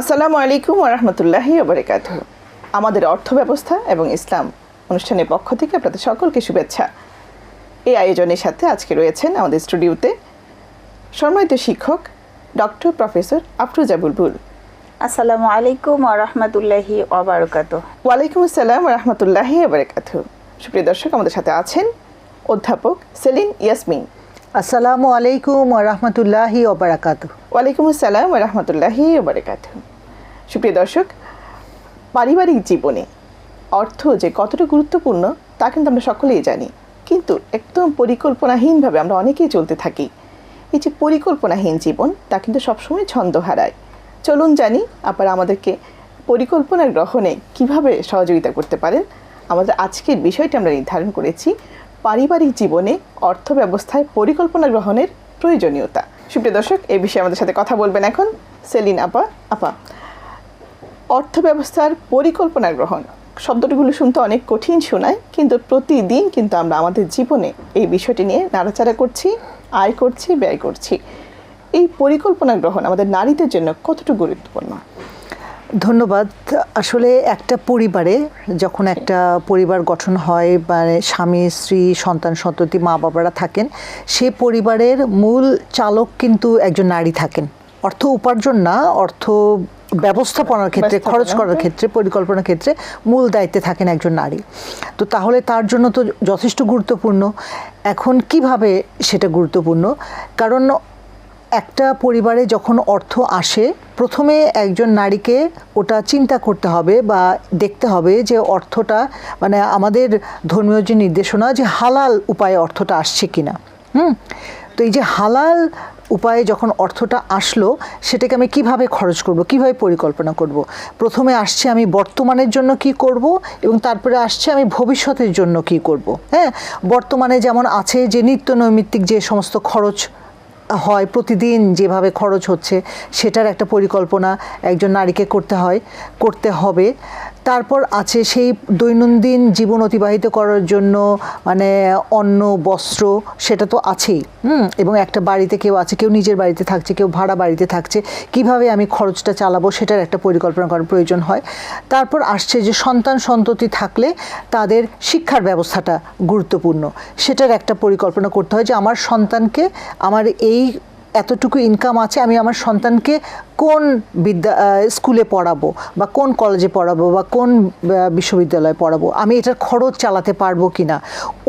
আসসালামু আলাইকুম ওয়া রাহমাতুল্লাহি ওয়া বারাকাতুহু। আমাদের অর্থব্যবস্থা এবং ইসলাম অনুষ্ঠানের পক্ষ থেকে আপনাদের সকলকে শুভেচ্ছা। এই আয়োজনের সাথে আজকে রয়েছেন আমাদের স্টুডিওতে সম্মানিত শিক্ষক ডক্টর প্রফেসর আফরোজা বুলবুল। আসসালামু আলাইকুম ওয়া রাহমাতুল্লাহি ওয়া বারাকাতুহু। ওয়ালাইকুম আসসালাম ওয়া রাহমাতুল্লাহি ওয়া বারাকাতুহু। সুপ্রিয় দর্শক, আমাদের সাথে আছেন অধ্যাপক সেলিন ইয়াসমিন। আসসালামু আলাইকুম ওয়া রাহমাতুল্লাহি ওয়া বারাকাতুহু। ওয়ালাইকুম আসসালাম ওয়া রাহমাতুল্লাহি ওয়া বারাকাতুহু। সুপ্রিয় দর্শক, পারিবারিক জীবনে অর্থ যে কতটা গুরুত্বপূর্ণ তা কিন্তু আমরা সকলেই জানি, কিন্তু একদম পরিকল্পনাহীনভাবে আমরা অনেকেই চলতে থাকি। এই যে পরিকল্পনাহীন জীবন, তা কিন্তু সবসময় ছন্দ হারায়। চলুন জানি আপনারা আমাদেরকে পরিকল্পনা গ্রহণে কিভাবে সহযোগিতা করতে পারেন। আমাদের আজকের বিষয়টি আমরা নির্ধারণ করেছি পারিবারিক জীবনে অর্থ ব্যবস্থায় পরিকল্পনা গ্রহণের প্রয়োজনীয়তা। সুপ্রিয় দর্শক, এই বিষয়ে আমাদের সাথে কথা বলবেন এখন সেলিন আপা। অর্থ ব্যবস্থার পরিকল্পনা গ্রহণ শব্দগুলো শুনতে অনেক কঠিন শোনায়, কিন্তু প্রতিদিন কিন্তু আমরা আমাদের জীবনে এই বিষয়টি নিয়ে নাড়াচাড়া করছি, আয় করছি, ব্যয় করছি। এই পরিকল্পনা গ্রহণ আমাদের নারীদের জন্য কতটুকু গুরুত্বপূর্ণ? ধন্যবাদ। আসলে একটা পরিবারে যখন একটা পরিবার গঠন হয়, মানে স্বামী স্ত্রী সন্তান সন্ততি মা বাবারা থাকেন, সে পরিবারের মূল চালক কিন্তু একজন নারী থাকেন। অর্থ উপার্জন না, অর্থ ব্যবস্থাপনার ক্ষেত্রে, খরচ করার ক্ষেত্রে, পরিকল্পনার ক্ষেত্রে মূল দায়িত্বে থাকেন একজন নারী। তো তাহলে তার জন্য তো যথেষ্ট গুরুত্বপূর্ণ। এখন কিভাবে সেটা গুরুত্বপূর্ণ? কারণ একটা পরিবারে যখন অর্থ আসে, প্রথমে একজন নারীকে ওটা চিন্তা করতে হবে বা দেখতে হবে যে অর্থটা, মানে আমাদের ধর্মীয় যে নির্দেশনা, যে হালাল উপায়ে অর্থটা আসছে কিনা। তো এই যে হালাল উপায়ে যখন অর্থটা আসলো, সেটাকে আমি কিভাবে খরচ করব, কিভাবে পরিকল্পনা করব। প্রথমে আসছে আমি বর্তমানের জন্য কি করব, এবং তারপরে আসছে আমি ভবিষ্যতের জন্য কি করব। বর্তমানে যেমন আছে যে নিত্য নৈমিত্তিক যে সমস্ত খরচ হয়, প্রতিদিন যেভাবে খরচ হচ্ছে, সেটার একটা পরিকল্পনা একজন নারীকে করতে হবে। তারপর আছে সেই দৈনন্দিন জীবন অতিবাহিত করার জন্য, মানে অন্ন বস্ত্র, সেটা তো আছেই। এবং একটা বাড়িতে কেউ আছে, কেউ নিজের বাড়িতে থাকছে, কেউ ভাড়া বাড়িতে থাকছে, কিভাবে আমি খরচটা চালাবো সেটার একটা পরিকল্পনা করার প্রয়োজন হয়। তারপর আসছে যে সন্তান সন্ততি থাকলে তাদের শিক্ষার ব্যবস্থাটা গুরুত্বপূর্ণ, সেটার একটা পরিকল্পনা করতে হয় যে আমার সন্তানকে, আমার এই এতটুকু ইনকাম আছে, আমি আমার সন্তানকে কোন স্কুলে পড়াবো বা কোন কলেজে পড়াবো বা কোন বিশ্ববিদ্যালয়ে পড়াবো, আমি এটার খরচ চালাতে পারবো কি না।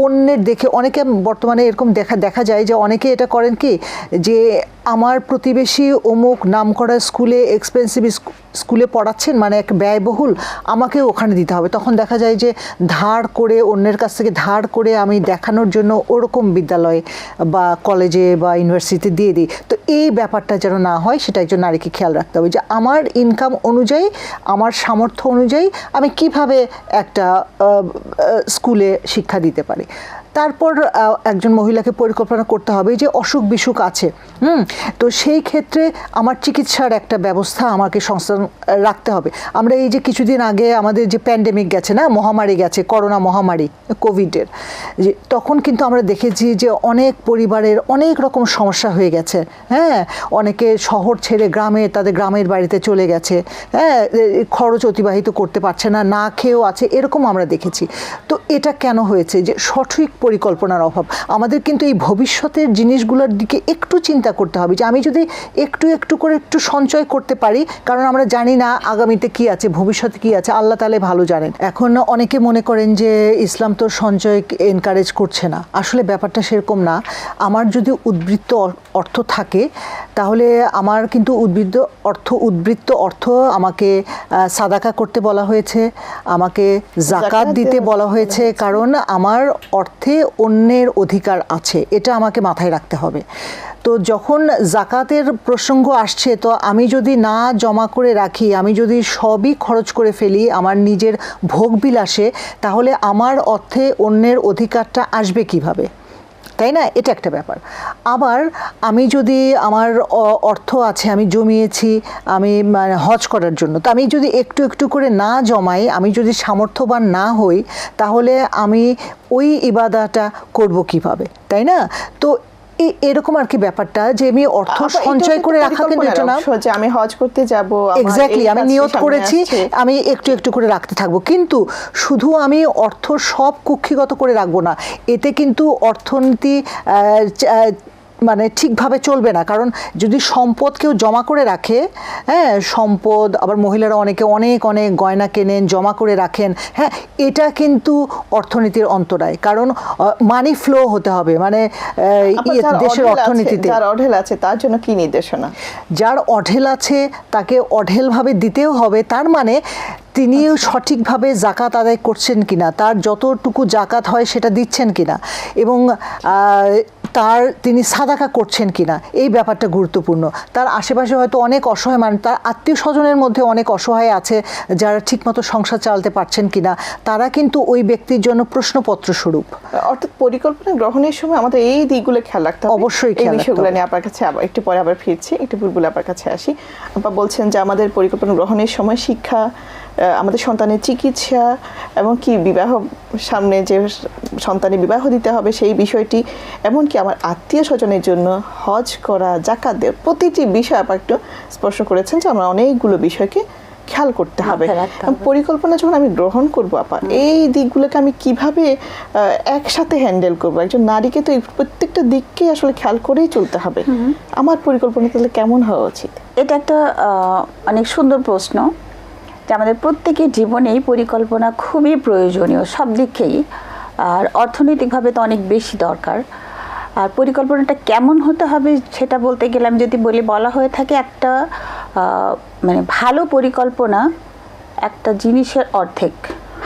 অন্যের দেখে অনেকে বর্তমানে এরকম দেখা যায় যে অনেকে এটা করেন কি, যে আমার প্রতিবেশী অমুক নামকরা স্কুলে, এক্সপেন্সিভ স্কুলে পড়াচ্ছেন, মানে এক ব্যয়বহুল, আমাকেও ওখানে দিতে হবে। তখন দেখা যায় যে ধার করে, অন্যের কাছ থেকে ধার করে আমি দেখানোর জন্য ওরকম বিদ্যালয়ে বা কলেজে বা ইউনিভার্সিটিতে দিয়ে দিই। তো এই ব্যাপারটা যেন না হয়, সেটা একজন নারীকে খেয়াল রাখতে হবে যে আমার ইনকাম অনুযায়ী, আমার সামর্থ্য অনুযায়ী আমি কিভাবে একটা স্কুলে শিক্ষা দিতে পারি। তারপর একজন মহিলাকে পরিকল্পনা করতে হবে যে অসুখ বিসুখ আছে, তো সেই ক্ষেত্রে আমার চিকিৎসার একটা ব্যবস্থা আমাকে সংস্থান রাখতে হবে। আমরা এই যে কিছুদিন আগে আমাদের যে প্যান্ডেমিক গেছে না, মহামারী গেছে, করোনা মহামারী, কোভিডের, যে তখন কিন্তু আমরা দেখেছি যে অনেক পরিবারের অনেক রকম সমস্যা হয়ে গেছে। অনেকে শহর ছেড়ে তাদের গ্রামের বাড়িতে চলে গেছে, খরচ অতিবাহিত করতে পারছে না, না খেয়েও আছে, এরকম আমরা দেখেছি। তো এটা কেন হয়েছে? যে সঠিক পরিকল্পনার অভাব। আমাদের কিন্তু এই ভবিষ্যতের জিনিসগুলোর দিকে একটু চিন্তা করতে হবে, যে আমি যদি একটু একটু করে একটু সঞ্চয় করতে পারি, কারণ আমরা জানি না আগামীতে কি আছে, ভবিষ্যতে কি আছে, আল্লাহ তাআলা ভালো জানেন। এখন অনেকে মনে করেন যে ইসলাম তো সঞ্চয় এনকারেজ করছে না। আসলে ব্যাপারটা সেরকম না। আমার যদি উদ্বৃত্ত অর্থ থাকে, তাহলে আমার কিন্তু উদ্বৃত্ত অর্থ আমাকে সাদাকা করতে বলা হয়েছে, আমাকে জাকাত দিতে বলা হয়েছে, কারণ আমার অর্থে অন্যের অধিকার আছে, এটা আমাকে মাথায় রাখতে হবে। তো যখন জাকাতের প্রসঙ্গ আসছে, তো আমি যদি না জমা করে রাখি, আমি যদি সবই খরচ করে ফেলি আমার নিজের ভোগবিলাসে, তাহলে আমার অর্থে অন্যের অধিকারটা আসবে কিভাবে? তাই না? এটা একটা ব্যাপার। আবার আমি যদি, আমার অর্থ আছে, আমি জমিয়েছি আমি মানে হজ করার জন্য, তো আমি যদি একটু একটু করে না জমাই, আমি যদি সামর্থ্যবান না হই, তাহলে আমি ওই ইবাদাটা করব কিভাবে? তাই না? তো এরকম আর কি ব্যাপারটা, যে আমি অর্থ আপা, এটা সঞ্চয় তো করে একটা রাখা কিন্তু এটা না। পরিকল্পনার অংশ যে আমি হজ করতে যাব, এক্স্যাক্টলি, আমি নিয়ত করেছি আমি একটু একটু করে রাখতে থাকবো, কিন্তু শুধু আমি অর্থ সব কুক্ষিগত করে রাখবো না, এতে কিন্তু অর্থনীতি মানে ঠিকভাবে চলবে না। কারণ যদি সম্পদ কেউ জমা করে রাখে, হ্যাঁ, সম্পদ, আবার মহিলারা অনেকে অনেক অনেক গয়না কেনেন, জমা করে রাখেন, হ্যাঁ, এটা কিন্তু অর্থনীতির অন্তরায়। কারণ মানি ফ্লো হতে হবে, মানে দেশের অর্থনীতিতে। যার অঢেল আছে তার জন্য কি নির্দেশনা? যার অঢেল আছে তাকে অঢেলভাবে দিতেও হবে, তার মানে তিনি সঠিকভাবে জাকাত আদায় করছেন কিনা, তার যতটুকু জাকাত হয় সেটা দিচ্ছেন কিনা, এবং তিনি সাদাকা করছেন কিনা, এই ব্যাপারটা গুরুত্বপূর্ণ। তার আশেপাশে হয়তো অনেক অসহায় মানুষ, তার আত্মীয় স্বজনের মধ্যে অনেক অসহায় আছে যারা ঠিকমতো সংসার চালাতে পারছেন কিনা, তারা কিন্তু ওই ব্যক্তির জন্য প্রশ্নপত্র স্বরূপ। অর্থাৎ পরিকল্পনা গ্রহণের সময় আমাদের এই দিকগুলো খেয়াল রাখতে হবে। অবশ্যই এই বিষয়গুলো নিয়ে আপনার কাছে একটু পরে আবার ফিরছি, একটু বুলবুল আপনার কাছে আসি। আপা বলছেন যে আমাদের পরিকল্পনা গ্রহণের সময় শিক্ষা, আমাদের সন্তানের চিকিৎসা, এবং কি বিবাহ, সামনে যে সন্তানের বিবাহ দিতে হবে সেই বিষয়টি, এমনকি আমার আত্মীয় স্বজনের জন্য হজ করা, জাকাত দেওয়া, প্রতিটি বিষয় আপা একটু স্পর্শ করেছেন যে আমরা অনেকগুলো বিষয়কে খেয়াল করতে হবে। পরিকল্পনা যখন আমি গ্রহণ করবো আপা, এই দিকগুলোকে আমি কিভাবে একসাথে হ্যান্ডেল করবো? একজন নারীকে তো এই প্রত্যেকটা দিককে আসলে খেয়াল করেই চলতে হবে। আমার পরিকল্পনা তাহলে কেমন হওয়া উচিত? এটা একটা অনেক সুন্দর প্রশ্ন, যে আমাদের প্রত্যেকের জীবনেই পরিকল্পনা খুবই প্রয়োজনীয় সব দিকেই, আর অর্থনৈতিকভাবে তো অনেক বেশি দরকার। আর পরিকল্পনাটা কেমন হতে হবে সেটা বলতে গেলে আমি যদি বলা হয়ে থাকে, একটা মানে ভালো পরিকল্পনা একটা জিনিসের অর্ধেক,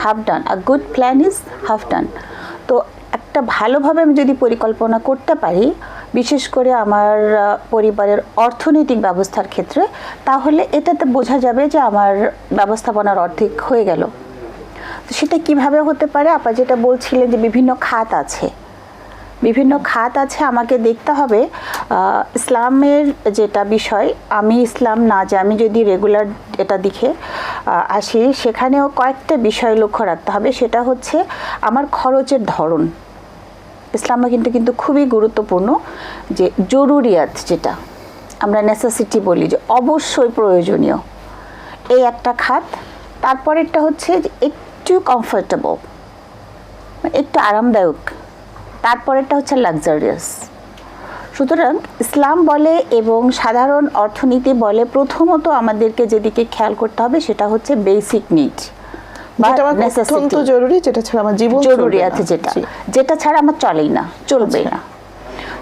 half done. A good plan is half ডান। তো একটা ভালোভাবে আমি যদি পরিকল্পনা করতে পারি, বিশেষ করে আমার পরিবারের অর্থনৈতিক ব্যবস্থার ক্ষেত্রে, তাহলে এটাতে বোঝা যাবে যে আমার ব্যবস্থাপনার অর্ধেক হয়ে গেল। তো সেটা কিভাবে হতে পারে? আপা যেটা বলছিলেন যে বিভিন্ন খাত আছে, আমাকে দেখতে হবে ইসলামের যেটা বিষয়, আমি ইসলাম না যে আমি যদি রেগুলার এটা দেখে আসি, সেখানেও কয়েকটা বিষয় লক্ষ্য রাখতে হবে। সেটা হচ্ছে আমার খরচের ধরন। ইসলামে কিন্তু খুবই গুরুত্বপূর্ণ যে জরুরিয়াত, যেটা আমরা নেসেসিটি বলি, যে অবশ্যই প্রয়োজনীয়, এই একটা খাত। তারপরেরটা হচ্ছে যে একটু কমফোর্টেবল, একটু আরামদায়ক। তারপরেরটা হচ্ছে লাক্সারিয়াস। সুতরাং ইসলাম বলে এবং সাধারণ অর্থনীতি বলে, প্রথমত আমাদেরকে যেদিকে খেয়াল করতে হবে সেটা হচ্ছে বেসিক নিড, অত্যন্ত জরুরি, যেটা ছাড়া আমার জীবন জরুরি আছে, যেটা ছাড়া আমার চলেই না, চলবেই না।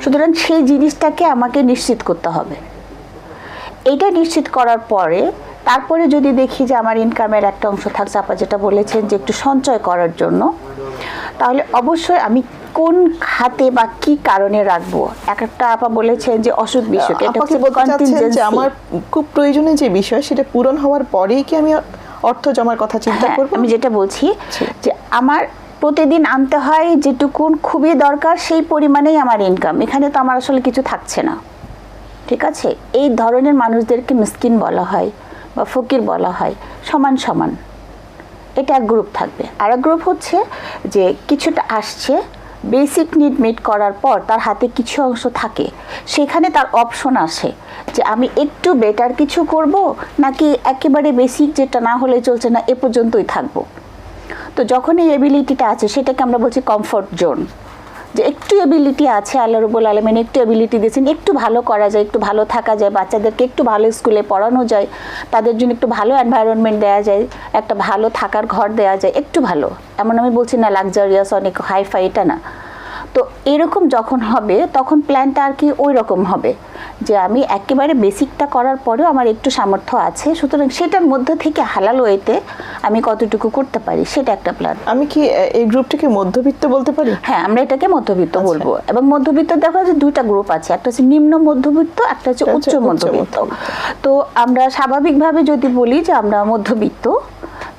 সুতরাং সেই জিনিসটাকে আমাকে নিশ্চিত করতে হবে। এইটা নিশ্চিত করার পরে তারপরে যদি দেখি যে আমার ইনকামের একটা অংশ থাকছে, আপা যেটা বলেছেন যে একটু সঞ্চয় করার জন্য, তাহলে অবশ্যই আমি কোন খাতে বা কি কারণে রাখবো। একটা আপা বলেছেন যে অসুখ বিসুখ, এটা হচ্ছে কন্টিনজেন্সি। আমার খুব প্রয়োজনীয় যে বিষয় সেটা পূরণ হওয়ার পরেই কি আমি অর্থ জমার কথা চিন্তা করব? আমি যেটা বলছি যে আমার প্রতিদিন আনতে হয় যেটুকুন খুবই দরকার, সেই পরিমাণেই আমার ইনকাম। এখানে তো আমার আসলে কিছু থাকছে না, ঠিক আছে? এই ধরনের মানুষদেরকে মিসকিন বলা হয় বা ফকির বলা হয়, সমান সমান। এটা এক গ্রুপ থাকবে। আর এক গ্রুপ হচ্ছে যে কিছুটা আসছে, বেসিক নিড মিট করার পর তার হাতে কিছু অংশ থাকে, সেখানে তার অপশন আসে যে আমি একটু বেটার কিছু করব, নাকি একেবারে বেসিক যেটা না হলে চলছে না, এ পর্যন্তই থাকবো। তো যখন এই এবিলিটিটা আছে, সেটাকে আমরা বলছি কমফোর্ট জোন। যে একটু এবিলিটি আছে, আল্লাহ রাব্বুল আলামিন একটু এবিলিটি দিয়েছেন, একটু ভালো করা যায়, একটু ভালো থাকা যায়, বাচ্চাদেরকে একটু ভালো স্কুলে পড়ানো যায়, তাদের জন্য একটু ভালো এনভায়রনমেন্ট দেওয়া যায়, একটা ভালো থাকার ঘর দেওয়া যায়, একটু ভালো। এমন আমি বলছি না লাক্সারিয়াস অনেক হাইফাই, এটা না। তো এরকম যখন হবে তখন প্ল্যানটা আর কি ওই রকম হবে যে আমি একেবারে বেসিকটা করার পরেও আমার একটু সামর্থ্য আছে, সুতরাং সেটার মধ্যে থেকে হালাল ওয়েতে আমি কতটুকু করতে পারি, সেটা একটা প্ল্যান। আমি কি এই গ্রুপটাকে মধ্যবিত্ত বলতে পারি? হ্যাঁ, আমরা এটাকে মধ্যবিত্ত বলবো। এবং মধ্যবিত্ত দেখা যায় দুইটা গ্রুপ আছে, একটা হচ্ছে নিম্ন মধ্যবিত্ত, একটা হচ্ছে উচ্চ মধ্যবিত্ত। তো আমরা স্বাভাবিকভাবে যদি বলি যে আমরা মধ্যবিত্ত,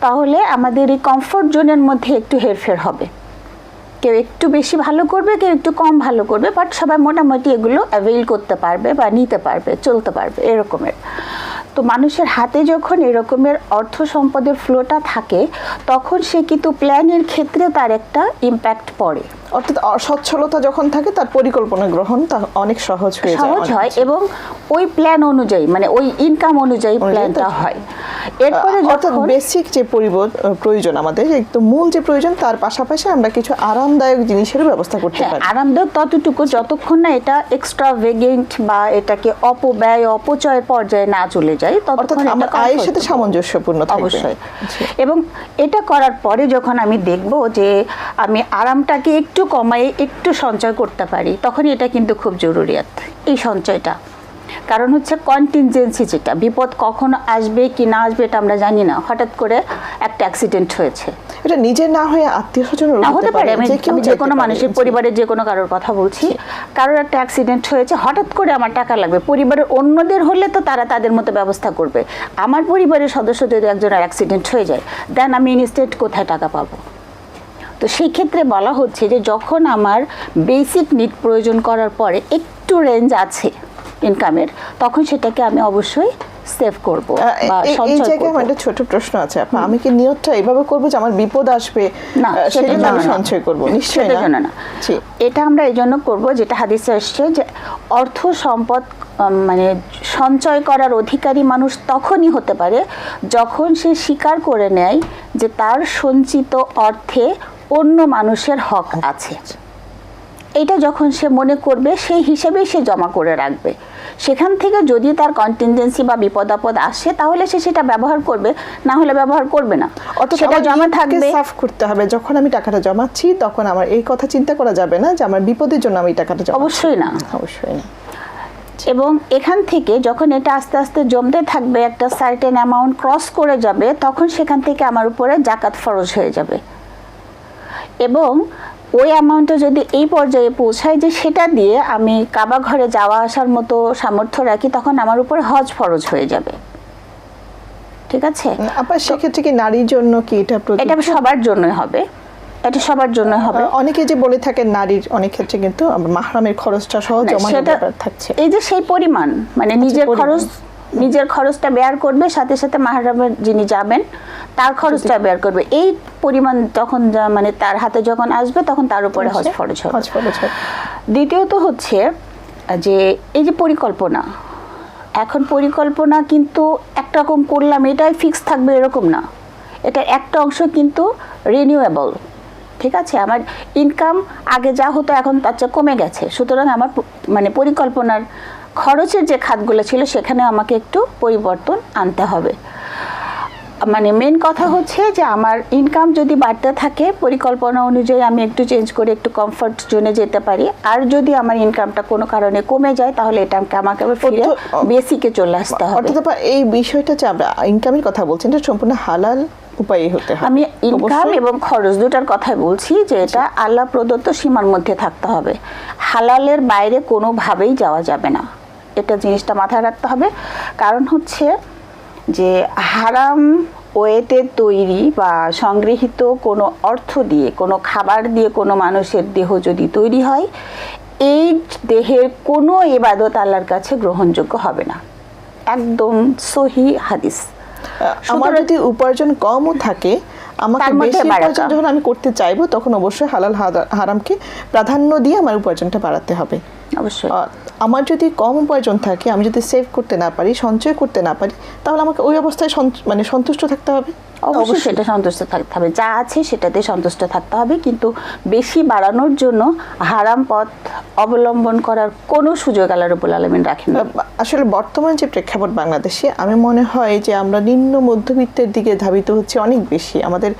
তাহলে আমাদের এই কমফোর্ট জোনের মধ্যে একটু হেরফের হবে। কেউ একটু বেশি ভালো করবে, কেউ একটু কম ভালো করবে, বাট সবাই মোটামুটি এগুলো অ্যাভেইল করতে পারবে বা নিতে পারবে, চলতে পারবে, এরকমের। তো মানুষের হাতে যখন এরকমের অর্থ সম্পদের ফ্লোটা থাকে, তখন সে কিন্তু প্ল্যানের ক্ষেত্রে তার একটা ইম্প্যাক্ট পড়ে। অর্থাৎ সচ্ছলতা যখন থাকে তার পরিকল্পনা গ্রহণ তা অনেক সহজ হয়ে যায়, সহজ অনেক হয় কিছু। এবং ওই প্ল্যান অনুযায়ী মানে ওই ইনকাম অনুযায়ী প্ল্যানটা হয়। এরপরে অর্থাৎ যখন বেসিক যে প্রয়োজন আমাদের একদম মূল যে প্রয়োজন তার পাশাপাশি আমরা কিছু আরামদায়ক জিনিসের ব্যবস্থা করতে হ্যাঁ, পারি। আরামদায়ক ততটুকু যতক্ষণ না এটা এক্সট্রাভেগেন্ট বা এটাকে অপব্যয় অপচয়ের পর্যায়ে না চলে যায় অর্থাৎ ততক্ষণ আমার এটা আয়ের সাথে comfortable। সামঞ্জস্যপূর্ণ থাকবে। অবশ্যই। এবং এটা করার পরে যখন আমি দেখব যে আমি আরামটাকে একটু কমাই একটু সঞ্চয় করতে পারি, তখন এটা কিন্তু খুব জরুরিয়াত এই সঞ্চয়টা। কারণ হচ্ছে কন্টিনজেন্সি, যেটা বিপদ কখন আসবে কি না আসবে এটা আমরা জানি না। হঠাৎ করে একটা অ্যাক্সিডেন্ট হয়েছে, এটা নিজের না হয়ে আত্মীয় স্বজন না হতে পারে, আমি যে কোনো মানুষের পরিবারের যে কোনো কারোর কথা বলছি, কারোর একটা অ্যাক্সিডেন্ট হয়েছে, হঠাৎ করে আমার টাকা লাগবে। পরিবারের অন্যদের হলে তো তারা তাদের মতো ব্যবস্থা করবে, আমার পরিবারের সদস্য যদি একজনের অ্যাক্সিডেন্ট হয়ে যায়, দেন আমি ইনস্টেন্ট কোথায় টাকা পাবো? তো সেই ক্ষেত্রে বলা হচ্ছে যে যখন আমার বেসিক নিড প্রয়োজন করার পরে একটু রেঞ্জ আছে ইনকামের, তখন সেটাকে আমি অবশ্যই সেভ করব বা এই সঞ্চয় জায়গায় করব। আমার একটা ছোট প্রশ্ন আছে আপা, আমি কি নিয়তটা এইভাবে করব যে আমার বিপদ আসবে না, সেটা সেটার আমি জন্য না। সঞ্চয় করব? নিশ্চয়ই সেটার জন্য না। জি। এটা আমরা এই জন্য করবো, যেটা হাদিসে আসছে যে অর্থ সম্পদ মানে সঞ্চয় করার অধিকারী মানুষ তখনই হতে পারে যখন সে স্বীকার করে নেয় যে তার সঞ্চিত অর্থে অন্য মানুষের হক আছে। এটা যখন সে মনে করবে সেই হিসেবেই সে জমা করে রাখবে। সেখান থেকে যদি তার কন্টিনজেন্সি বা বিপদ আপদ আসে তাহলে সে সেটা ব্যবহার করবে, না হলে ব্যবহার করবে না। অর্থাৎ সেটা আমার জমা নিডকে থাকবে। সাফ করতে হবে। যখন আমি টাকাটা জমাচ্ছি তখন আমার এই কথা চিন্তা করা যাবে না যে আমার বিপদের জন্য আমি এই টাকাটা জমাচ্ছি। অবশ্যই না। অবশ্যই না। এবং এখান থেকে যখন এটা আস্তে আস্তে জমতে থাকবে, একটা সার্টেন অ্যামাউন্ট ক্রস করে যাবে, তখন সেখান থেকে আমার উপরে জাকাত ফরজ হয়ে যাবে। এবং ওই অ্যামাউন্টটা যদি এই পর্যায়ে পৌঁছায় যে সেটা দিয়ে আমি কাবা ঘরে যাওয়া আসার মতো সামর্থ্য রাখি, তখন আমার উপরে হজ ফরজ হয়ে যাবে। ঠিক আছে? আপা সেক্ষেত্রে কি নারীর জন্য কি এটা এটা সবার জন্যই হবে, এটা সবার জন্য হবে। অনেকে যে বলে থাকেন নারীর অনেক ক্ষেত্রে কিন্তু মাহরামের খরচটা সহ না, জমানোর সেটা- ব্যাপার থাকছে। এই যে সেই পরিমাণ মানে নিজের পরিমাণ। খরচ, নিজের খরচটা বেয়ার করবে, সাথে সাথে মাহরামের যিনি যাবেন তার খরচটা বেয়ার করবে। এই পরিমাণ তখন মানে তার হাতে যখন আসবে তখন তার উপরে হজ ফরজ হবে। হজ ফরজ হবে। দ্বিতীয়ত হচ্ছে যে এই যে পরিকল্পনা, এখন পরিকল্পনা কিন্তু একরকম করলাম এটাই ফিক্স থাকবে এরকম না। এটা একটা অংশ কিন্তু রিনিউয়েবল। ঠিক আছে, আমার ইনকাম আগে যা হতো এখন তার চেয়ে কমে গেছে, সুতরাং আমার মানে পরিকল্পনার খরচের যে খাতগুলো ছিল সেখানে আমাকে একটু পরিবর্তন আনতে হবে। মানে মেন কথা হচ্ছে যে আমার ইনকাম যদি বাড়তে থাকে, পরিকল্পনা অনুযায়ী আমি একটু চেঞ্জ করে একটু কমফর্ট জোনে যেতে পারি। আর যদি আমার ইনকামটা কোনো কারণে কমে যায় তাহলে এটা আমাকে আবার ফিরে বেসিকে চলে আসতে হবে। অর্থাৎ আপা এই বিষয়টা যে আমরা ইনকামের কথা বলছেন এটা সম্পূর্ণ হালাল উপায়ে হতে হবে। আমি ইনকাম অবশ্যই। এবং খরচ দুটার কথাই বলছি যে এটা আল্লাহ প্রদত্ত সীমার মধ্যে থাকতে হবে, হালালের বাইরে কোনোভাবেই যাওয়া যাবে না। এটা জিনিসটা মাথায় রাখতে হবে। কারণ হচ্ছে যে হারাম ওয়েতে তৈরি বা সংগৃহীত কোনো অর্থ দিয়ে, কোনো খাবার দিয়ে কোনো মানুষের দেহ যদি তৈরি হয়, এই দেহের কোনো ইবাদত আল্লাহর কাছে গ্রহণযোগ্য হবে না। একদম সহি হাদিস। আমার যদি উপার্জন কমও থাকে, আমাকে তার মধ্যে বেশি বাড়াতে উপার্জন যখন আমি করতে চাইবো তখন অবশ্যই হালাল হারামকে প্রাধান্য দিয়ে আমার উপার্জনটা বাড়াতে হবে। অবশ্যই। আমার যদি কম উপার্জন থাকে, আমি যদি সেভ করতে না পারি, সঞ্চয় করতে না পারি, তাহলে আমাকে ওই অবস্থায় মানে সন্তুষ্ট থাকতে হবে। অবশ্যই সেটা সন্তুষ্ট থাকতে হবে, যা আছে সেটাতে সন্তুষ্ট থাকতে হবে। কিন্তু বেশি বাড়ানোর জন্য হারাম পথ অবলম্বন করার কোনো সুযোগ আল্লাহ রাব্বুল আলামিন রাখেন না। আসলে বর্তমান যে প্রেক্ষাপট বাংলাদেশে, আমি মনে হয় যে আমরা নিম্ন মধ্যবিত্তের দিকে ধাবিত হচ্ছে অনেক বেশি। আমাদের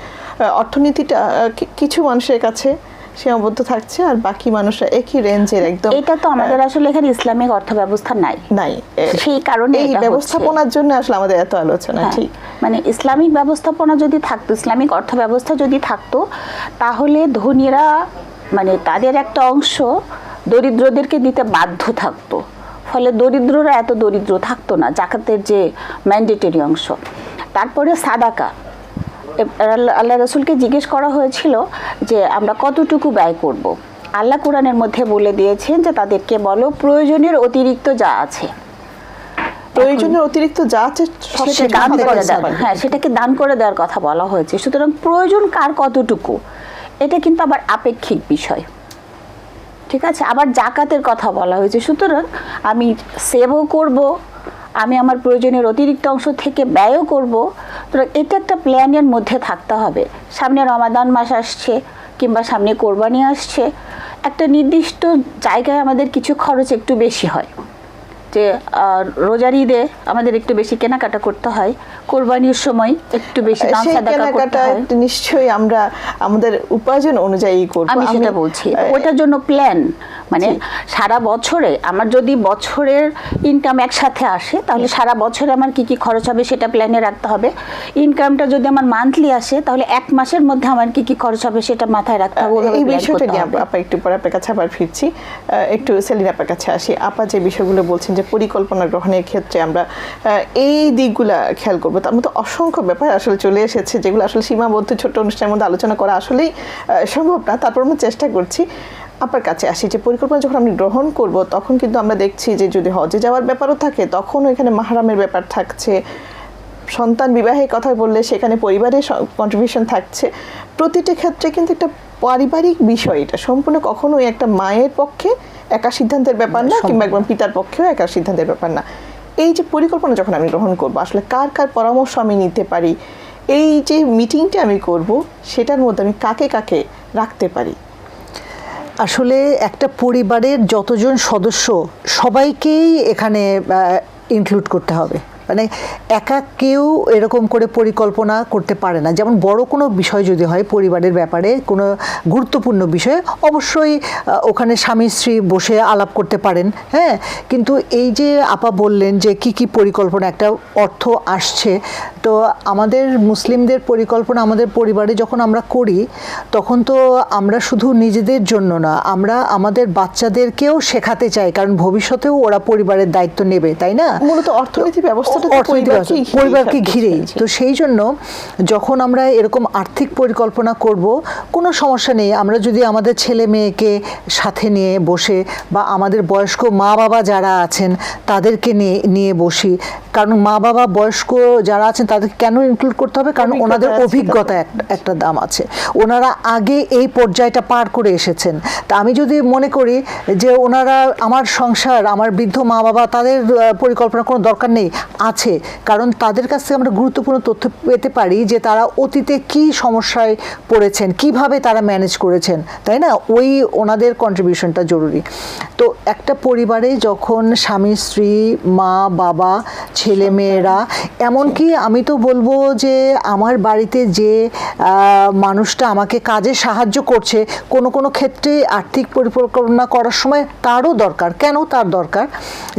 অর্থনীতিটা কিছু মানুষের কাছে সীমাবদ্ধ থাকছে আর বাকি মানুষরা একই রেঞ্জের একদম। এটা তো আমাদের আসলে এখানে ইসলামিক অর্থ ব্যবস্থা নাই, সেই কারণে এই এটা ব্যবস্থাপনার জন্য আসলে আমাদের এত আলোচনা। হচ্ছে। ঠিক, মানে ইসলামিক ব্যবস্থাপনা যদি থাকতো, ইসলামিক অর্থ ব্যবস্থা যদি থাকতো, তাহলে ধনীরা মানে তাদের একটা অংশ দরিদ্রদেরকে দিতে বাধ্য থাকতো, ফলে দরিদ্ররা এত দরিদ্র থাকতো না। জাকাতের যে ম্যান্ডেটরি অংশ, তারপরে সাদাকা। আল্লাহ রাসূলকে জিজ্ঞেস করা হয়েছিল যে আমরা কতটুকু ব্যয় করব। আল্লাহ কোরআনের মধ্যে বলে দিয়েছেন যে তাদেরকে বলো প্রয়োজনের অতিরিক্ত যা আছে, প্রয়োজনের অতিরিক্ত যা আছে সেটা দান করে দেওয়া, হ্যাঁ সেটাকে দান করে দেওয়ার কথা বলা হয়েছে। সুতরাং প্রয়োজন কার কতটুকু এটা কিন্তু আবার আপেক্ষিক বিষয়। ঠিক আছে, আবার জাকাতের কথা বলা হয়েছে। সুতরাং আমি সেভও করব, আমি আমার প্রয়োজনের অতিরিক্ত অংশ থেকে ব্যয়ও করব। তো এটা একটা প্ল্যানের মধ্যে থাকতে হবে। সামনে রমাদান মাস আসছে কিংবা সামনে কোরবানি আসছে, একটা নির্দিষ্ট জায়গায় আমাদের কিছু খরচ একটু বেশি হয়, যে রোজার ঈদে আমাদের একটু বেশি কেনাকাটা করতে হয়, কোরবানির সময় একটু বেশি দান সেই সাদাকা করতে কেনাকাটা হয়। নিশ্চয়ই আমরা আমাদের উপার্জন অনুযায়ী করব। আমি সেটা বলছি, ওটার জন্য প্ল্যান, মানে সারা বছরে আমার যদি বছরের ইনকাম একসাথে আসে তাহলে সারা বছরে আমার কি কি খরচ হবে সেটা প্ল্যানে রাখতে হবে। ইনকামটা যদি আমার মান্থলি আসে তাহলে এক মাসের মধ্যে আমার কি কি খরচ হবে সেটা মাথায় রাখতে হবে। এই বিষয়টা নিয়ে আপা একটু পরে আপনার কাছে আবার ফিরছি। একটু সেলিনা আপার কাছে আসি। আপা যে বিষয়গুলো বলছেন যে পরিকল্পনা গ্রহণের ক্ষেত্রে আমরা এই দিকগুলা খেয়াল করবো, তার মধ্যে অসংখ্য ব্যাপার আসলে চলে এসেছে যেগুলো আসলে সীমাবদ্ধ ছোট্ট অনুষ্ঠানের মধ্যে আলোচনা করা আসলেই সম্ভব না। তারপর আমরা চেষ্টা করছি। আপনার কাছে আসি যে পরিকল্পনা যখন আমি গ্রহণ করব তখন কিন্তু আমরা দেখছি যে যদি হজে যাওয়ার ব্যাপারও থাকে তখন এখানে মাহরামের ব্যাপার থাকছে, সন্তান বিবাহের কথা বললে সেখানে পরিবারের কন্ট্রিবিউশন থাকছে। প্রতিটি ক্ষেত্রে কিন্তু একটা পারিবারিক বিষয়, এটা সম্পূর্ণ কখনোই একটা মায়ের পক্ষে একা সিদ্ধান্তের ব্যাপার না, কিংবা একদম পিতার পক্ষেও একা সিদ্ধান্তের ব্যাপার না। এই যে পরিকল্পনা যখন আমি গ্রহণ করব আসলে কার কার পরামর্শ আমি নিতে পারি, এই যে মিটিংটা আমি করব সেটার মধ্যে আমি কাকে কাকে রাখতে পারি? আসলে একটা পরিবারের যতজন সদস্য সবাইকেই এখানে ইনক্লুড করতে হবে। মানে একা কেউ এরকম করে পরিকল্পনা করতে পারে না। যেমন বড় কোনো বিষয় যদি হয় পরিবারের ব্যাপারে, কোনো গুরুত্বপূর্ণ বিষয়, অবশ্যই ওখানে স্বামী স্ত্রী বসে আলাপ করতে পারেন, হ্যাঁ। কিন্তু এই যে আপা বললেন যে কি কি পরিকল্পনা, একটা অর্থ আসছে, তো আমাদের মুসলিমদের পরিকল্পনা আমাদের পরিবারে যখন আমরা করি তখন তো আমরা শুধু নিজেদের জন্য না, আমরা আমাদের বাচ্চাদেরকেও শেখাতে চাই, কারণ ভবিষ্যতেও ওরা পরিবারের দায়িত্ব নেবে, তাই না? মূলত অর্থনীতি ব্যবস্থাটা পরিবারকে ঘিরেই তো। সেই জন্য যখন আমরা এরকম আর্থিক পরিকল্পনা করব কোনো সমস্যা নেই, আমরা যদি আমাদের ছেলে মেয়েকে সাথে নিয়ে বসে বা আমাদের বয়স্ক মা বাবা যারা আছেন তাদেরকে নিয়ে বসি, কারণ মা বাবা বয়স্ক যারা আছেন তাদেরকে কেন ইনক্লুড করতে হবে, কারণ ওনাদের অভিজ্ঞতা একটা দাম আছে, ওনারা আগে এই পর্যায়টা পার করে এসেছেন। তা আমি যদি মনে করি যে ওনারা আমার সংসার, আমার বৃদ্ধ মা বাবা, তাদের পরিকল্পনা কোনো দরকার নেই, আছে, কারণ তাদের কাছ থেকে আমরা গুরুত্বপূর্ণ তথ্য পেতে পারি যে তারা অতীতে কি সমস্যায় পড়েছেন, কিভাবে তারা ম্যানেজ করেছেন, তাই না? ওই ওনাদের কন্ট্রিবিউশনটা জরুরি। তো একটা পরিবারে যখন স্বামী স্ত্রী, মা বাবা, ছেলে মেয়েরা, এমনকি আমি তো বলবো যে আমার বাড়িতে যে মানুষটা আমাকে কাজে সাহায্য করছে, কোনো কোনো ক্ষেত্রে আর্থিক পরিকল্পনা করার সময় তারও দরকার। কেন তার দরকার?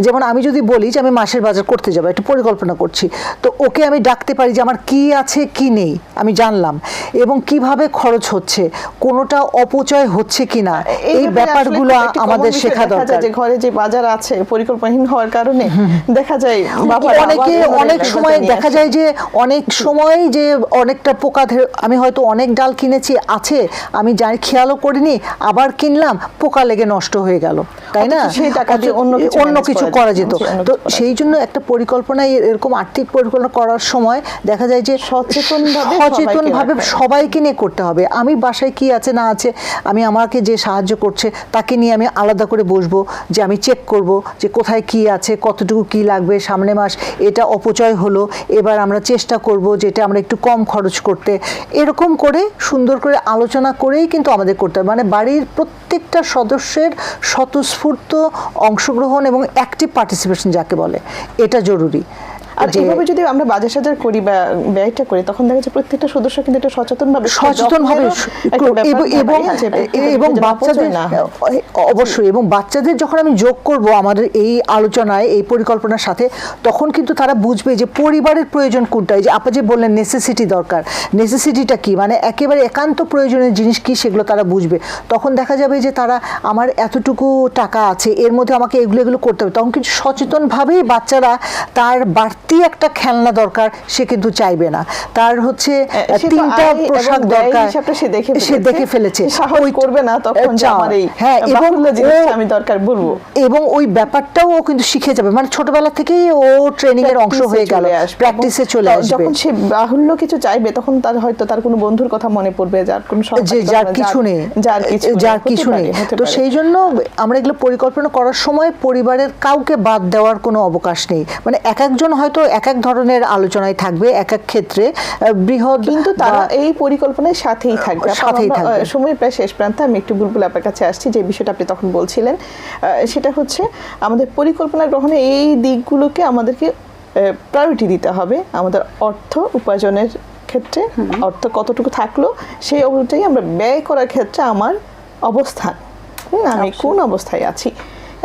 যেমন আমি যদি বলি যে আমি মাসের বাজার করতে যাবো, একটা পরিকল্পনা করছি, তো ওকে আমি ডাকতে পারি যে আমার কি আছে কি নেই আমি জানলাম, এবং কিভাবে খরচ হচ্ছে, কোনোটা অপচয় হচ্ছে কিনা, এই ব্যাপারগুলো আমাদের শেখা দরকার। যে ঘরে যে বাজার আছে পরিকল্পনাহীন হওয়ার কারণে দেখা যায় অনেকে অনেক সময় দেখা যায় যে অনেক সময় যে অনেকটা পোকা, আমি হয়তো অনেক ডাল কিনেছি আছে, আমি জানি খেয়ালও করিনি, আবার কিনলাম, পোকা লেগে নষ্ট হয়ে গেল, তাই না? সেই টাকা দিয়ে অন্য কিছু করা যেত। তো সেই জন্য একটা পরিকল্পনায় এরকম আর্থিক পরিকল্পনা করার সময় দেখা যায় যে সচেতনভাবে সবাইকে নিয়ে করতে হবে। আমি বাসায় কি আছে না আছে, আমি আমাকে যে সাহায্য করছে তাকে নিয়ে আমি আলাদা করে বসবো, যে আমি চেক করব যে কোথায় কি আছে, কতটুকু কি লাগবে, সামনে মাস এটা অপচয় হলো, এবার আমরা চেষ্টা করব যেটা আমরা একটু কম খরচ করতে। এরকম করে সুন্দর করে আলোচনা করেই কিন্তু আমাদের করতে হবে। মানে বাড়ির প্রত্যেকটা সদস্যের স্বতঃস্ফূর্ত অংশগ্রহণ এবং অ্যাক্টিভ পার্টিসিপেশন যাকে বলে, এটা জরুরি। আর এভাবে যদি আমরা বাজার সাজার করি বা ব্যয়টা করি তখন দেখা যাচ্ছে প্রত্যেকটা সদস্য কিন্তু এটা সচেতনভাবে এবং বাচ্চাদের অবশ্যই, এবং বাচ্চাদের যখন আমি যোগ করব আমাদের এই আলোচনায়, এই পরিকল্পনার সাথে, তখন কিন্তু তারা বুঝবে যে পরিবারের প্রয়োজন কোনটা। যে আপনি যে বললেন নেসেসিটি দরকার, নেসেসিটিটা কি, মানে একেবারে একান্ত প্রয়োজনীয় জিনিস কি, সেগুলো তারা বুঝবে। তখন দেখা যাবে যে তারা আমার এতটুকু টাকা আছে, এর মধ্যে আমাকে এগুলো করতে হবে। তখন কিন্তু সচেতনভাবেই বাচ্চারা তার সত্যি একটা খেলনা দরকার সে কিন্তু চাইবে না, তার হচ্ছে সে তো 3টা আয় এবং পোশাক ব্যয় দরকার, হিসাবটা সে দেখে ফেলেছে, সে সাহস করবে না তখন যে আমার এই হ্যাঁ, এবং বাহুল্য জিনিসটা ও- আমি দরকার বলবো। এবং ওই ব্যাপারটাও ও কিন্তু শিখে যাবে, মানে ছোটবেলা থেকেই ও ট্রেনিং এর অংশ হয়ে গেল, প্র্যাকটিসে চলে আসবে। যখন সে বাহুল্য কিছু চাইবে তখন তার হয়তো তার কোনো বন্ধুর কথা মনে পড়বে, যার কোনো যে যার কিছু নেই, যার কিছু নেই। তো সেই জন্য আমরা এগুলো পরিকল্পনা করার সময় পরিবারের কাউকে বাদ দেওয়ার কোনো অবকাশ নেই, মানে এক একজন হয়তো এক এক ধরনের আলোচনায় থাকবে এক এক ক্ষেত্রে, বৃহৎ কিন্তু তারা বা- এই পরিকল্পনার সাথেই থাকবে। সাথেই থাকবে। সময় প্রায় শেষ প্রান্তে, আমি একটু বুলবুল আপনার কাছে আসছি, যে বিষয়টা আপনি তখন বলছিলেন সেটা হচ্ছে আমাদের পরিকল্পনা গ্রহণে এই দিকগুলোকে আমাদেরকে প্রায়োরিটি দিতে হবে। আমাদের অর্থ উপার্জনের ক্ষেত্রে অর্থ কতটুকু থাকলো সেই অনুযায়ী আমরা ব্যয় করার ক্ষেত্রে আমার অবস্থান, আমি কোন অবস্থায় আছি।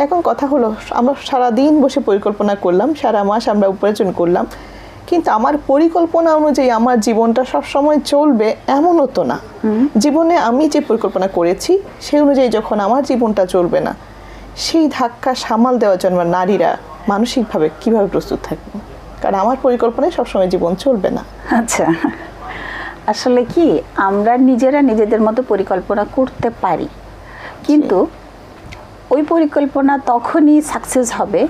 এখন কথা হলো, আমরা সারা দিন বসে পরিকল্পনা করলাম, সারা মাস আমরা উপার্জন করলাম, কিন্তু আমার পরিকল্পনা অনুযায়ী আমার জীবনটা সব সময় চলবে এমনও তো না। জীবনে আমি যে পরিকল্পনা করেছি সেই অনুযায়ী যখন আমার জীবনটা চলবে না, সেই ধাক্কা সামাল দেওয়ার জন্য আমরা নারীরা মানসিকভাবে কিভাবে প্রস্তুত থাকবো? কারণ আমার পরিকল্পনায় সবসময় জীবন চলবে না। আচ্ছা, আসলে কি আমরা নিজেরা নিজেদের মতো পরিকল্পনা করতে পারি, কিন্তু ওই পরিকল্পনা তখনই সাকসেস হবে,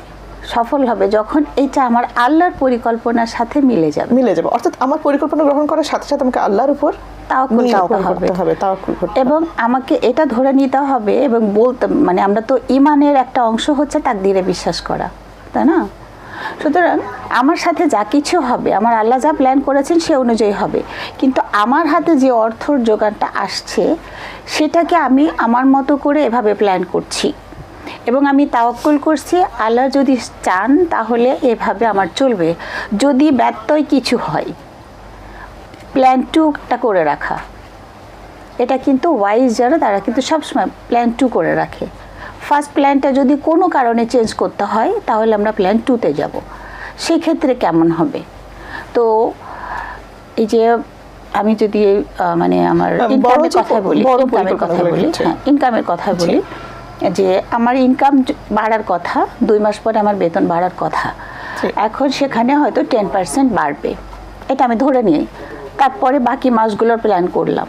সফল হবে, যখন এটা আমার আল্লাহর পরিকল্পনার সাথে মিলে যাবে। অর্থাৎ আমার পরিকল্পনা গ্রহণ করার সাথে সাথে আমাকে আল্লাহর উপর তাওয়াক্কুল করতে হবে। তাওয়াক্কুল করতে হবে। এবং আমাকে এটা ধরে নিতে হবে এবং বলতে, মানে আমরা তো ইমানের একটা অংশ হচ্ছে তাকদীরে বিশ্বাস করা, তাই না? সুতরাং আমার সাথে যা কিছু হবে, আমার আল্লাহ যা প্ল্যান করেছেন সে অনুযায়ী হবে, কিন্তু আমার হাতে যে অর্থর যোগানটা আসছে সেটাকে আমি আমার মতো করে এভাবে প্ল্যান করছি এবং আমি তাওয়াক্কুল করছি আল্লাহ যদি চান তাহলে এভাবে আমার চলবে। যদি ব্যত্যয় কিছু হয়, প্ল্যান টুটা করে রাখা, এটা কিন্তু ওয়াইজ যারা তারা কিন্তু সবসময় প্ল্যান 2 করে রাখে। ফার্স্ট প্ল্যানটা যদি কোনো কারণে চেঞ্জ করতে হয় তাহলে আমরা প্ল্যান 2-তে যাব, সেক্ষেত্রে কেমন হবে? তো এই যে আমি যদি মানে আমার ইনকামের কথা বলি, ইনকামের কথা বলি, যে আমার ইনকাম বাড়ার কথা, 2 মাস পরে আমার বেতন বাড়ার কথা, এখন সেখানে হয়তো 10% বাড়বে, এটা আমি ধরে নিই। তারপরে বাকি মাসগুলোর প্ল্যান করলাম,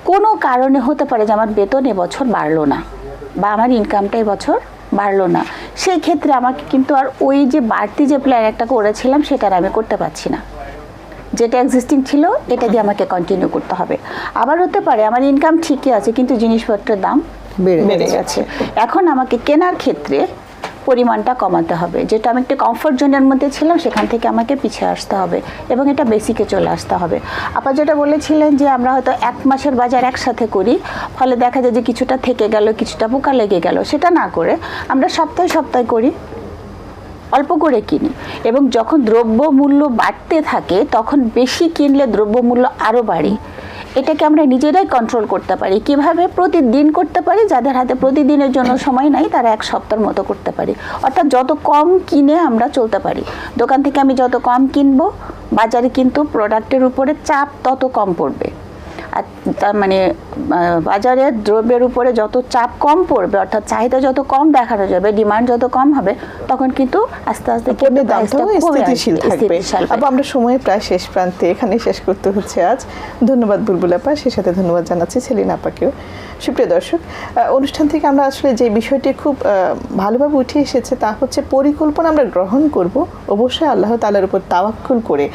কোনো কারণে হতে পারে যে আমার বেতন এবছর বাড়লো না বা আমার ইনকামটা এবছর বাড়লো না, সেই ক্ষেত্রে আমাকে কিন্তু আর ওই যে বাড়তি যে প্ল্যান একটা করেছিলাম সেটা আমি করতে পারছি না, যেটা এক্সিস্টিং ছিল এটা দিয়ে আমাকে কন্টিনিউ করতে হবে। আবার হতে পারে আমার ইনকাম ঠিকই আছে কিন্তু জিনিসপত্রের দাম বেড়ে গেছে, এখন আমাকে কেনার ক্ষেত্রে পরিমাণটা কমাতে হবে, যেটা আমি একটা কমফোর্ট জোনের মধ্যে ছিলাম সেখান থেকে আমাকে পিছিয়ে আসতে হবে এবং এটা বেসিকে চলে আসতে হবে। আপা যেটা বলেছিলেন যে আমরা হয়তো 1 মাসের বাজার একসাথে করি, ফলে দেখা যায় যে কিছুটা থেকে গেল, কিছুটা পোকা লেগে গেল, সেটা না করে আমরা সপ্তাহে সপ্তাহে করি, অল্প করে কিনি, এবং যখন দ্রব্যমূল্য বাড়তে থাকে তখন বেশি কিনলে দ্রব্যমূল্য আরও বাড়ে। এটাকে আমরা নিজেরাই কন্ট্রোল করতে পারি। কিভাবে? প্রতিদিন করতে পারি, যাদের হাতে প্রতিদিনের জন্য সময় নাই তারা 1 সপ্তাহের মতো করতে পারি, অর্থাৎ যত কম কিনে আমরা চলতে পারি। দোকান থেকে আমি যত কম কিনবো, বাজারে কিন্তু প্রোডাক্টের উপরে চাপ তত কম পড়বে, আর তার মানে বাজারের দ্রব্যের উপরে যত চাপ কম পড়বে, অর্থাৎ চাহিদা যত কম দেখানো যাবে, ডিমান্ড যত কম হবে, তখন কিন্তু আস্তে আস্তে পণ্যের দামটাও স্থিতিশীল থাকবে। আবার আমরা সময় প্রায় শেষ প্রান্তে, এখানে শেষ করতে হচ্ছে আজ। ধন্যবাদ বুলবুল আপা, সেই সাথে ধন্যবাদ জানাচ্ছি সেলিনা আপাকেও। সুপ্রিয় দর্শক, অনুষ্ঠান থেকে আমরা আসলে যে বিষয়টি খুব ভালোভাবে উঠে এসেছে তা হচ্ছে পরিকল্পনা আমরা গ্রহণ করব অবশ্যই আল্লাহ তাআলার উপর তাওয়াক্কুল করে।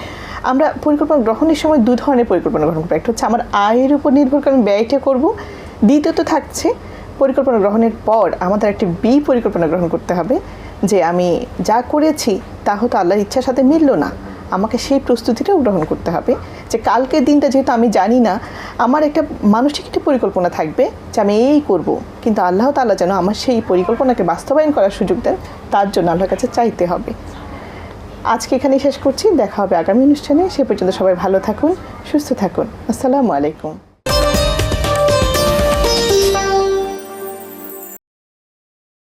আমরা পরিকল্পনা গ্রহণের সময় 2 ধরনের পরিকল্পনা গ্রহণ করবো, একটা হচ্ছে আমার আয়ের উপর নির্ভর করে আমি ব্যয়টা করবো, দ্বিতীয়ত থাকছে পরিকল্পনা গ্রহণের পর আমাদের একটি পরিকল্পনা গ্রহণ করতে হবে যে আমি যা করেছি তা হয়তো আল্লাহর ইচ্ছার সাথে মিলল না, আমাকে সেই প্রস্তুতিটাও গ্রহণ করতে হবে যে কালকের দিনটা যেহেতু আমি জানি না, আমার একটা মানসিক একটা পরিকল্পনা থাকবে যে আমি এই করব, কিন্তু আল্লাহ তাআলা যেন আমার সেই পরিকল্পনাকে বাস্তবায়ন করার সুযোগ দেন, তার জন্য আল্লাহর কাছে চাইতে হবে। আজকে এখানেই শেষ করছি, দেখা হবে আগামী অনুষ্ঠানে। সে পর্যন্ত সবাই ভালো থাকুন, সুস্থ থাকুন। আসসালামু আলাইকুম।